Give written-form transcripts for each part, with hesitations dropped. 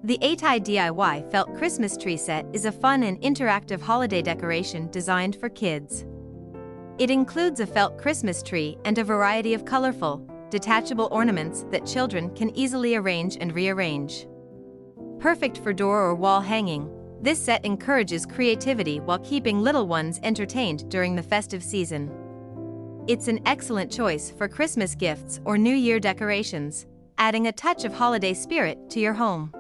The Aytai DIY felt Christmas tree set is a fun and interactive holiday decoration designed for kids. It includes a felt Christmas tree and a variety of colorful, detachable ornaments that children can easily arrange and rearrange. Perfect for door or wall hanging, this set encourages creativity while keeping little ones entertained during the festive season. It's an excellent choice for Christmas gifts or New Year decorations, adding a touch of holiday spirit to your home.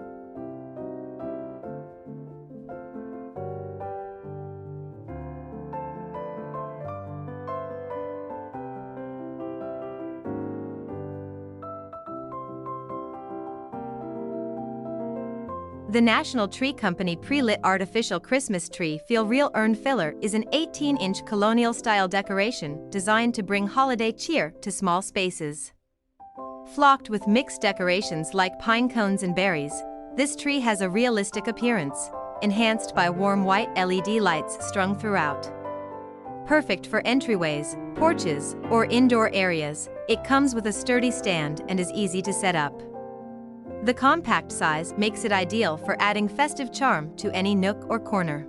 The National Tree Company pre-lit artificial Christmas tree Feel Real Urn Filler is an 18-inch colonial-style decoration designed to bring holiday cheer to small spaces. Flocked with mixed decorations like pine cones and berries, this tree has a realistic appearance, enhanced by warm white LED lights strung throughout. Perfect for entryways, porches, or indoor areas, it comes with a sturdy stand and is easy to set up. The compact size makes it ideal for adding festive charm to any nook or corner.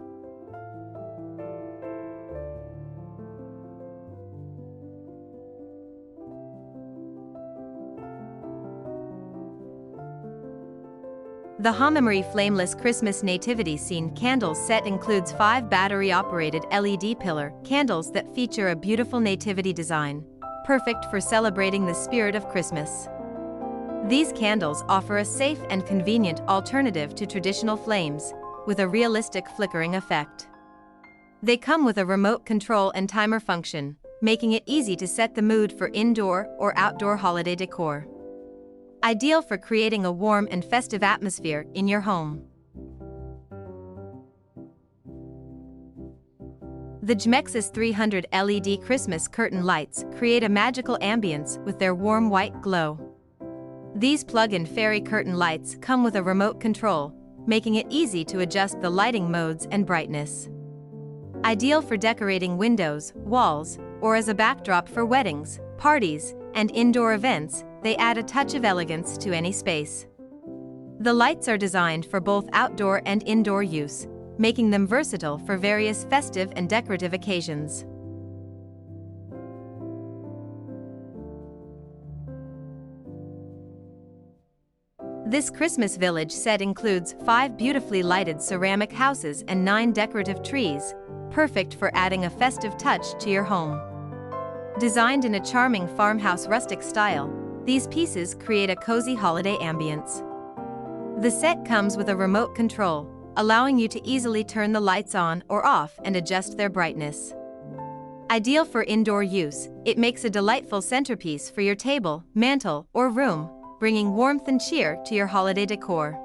The Homemory Flameless Christmas Nativity Scene Candles set includes 5 battery-operated LED pillar candles that feature a beautiful nativity design, perfect for celebrating the spirit of Christmas. These candles offer a safe and convenient alternative to traditional flames, with a realistic flickering effect. They come with a remote control and timer function, making it easy to set the mood for indoor or outdoor holiday decor. Ideal for creating a warm and festive atmosphere in your home. The Jmex's 300 LED Christmas curtain lights create a magical ambience with their warm white glow. These plug-in fairy curtain lights come with a remote control, making it easy to adjust the lighting modes and brightness. Ideal for decorating windows, walls, or as a backdrop for weddings, parties, and indoor events, they add a touch of elegance to any space. The lights are designed for both outdoor and indoor use, making them versatile for various festive and decorative occasions. This Christmas village set includes 5 beautifully lighted ceramic houses and 9 decorative trees, perfect for adding a festive touch to your home. Designed in a charming farmhouse rustic style, these pieces create a cozy holiday ambience. The set comes with a remote control, allowing you to easily turn the lights on or off and adjust their brightness. Ideal for indoor use, it makes a delightful centerpiece for your table, mantel, or room, bringing warmth and cheer to your holiday decor.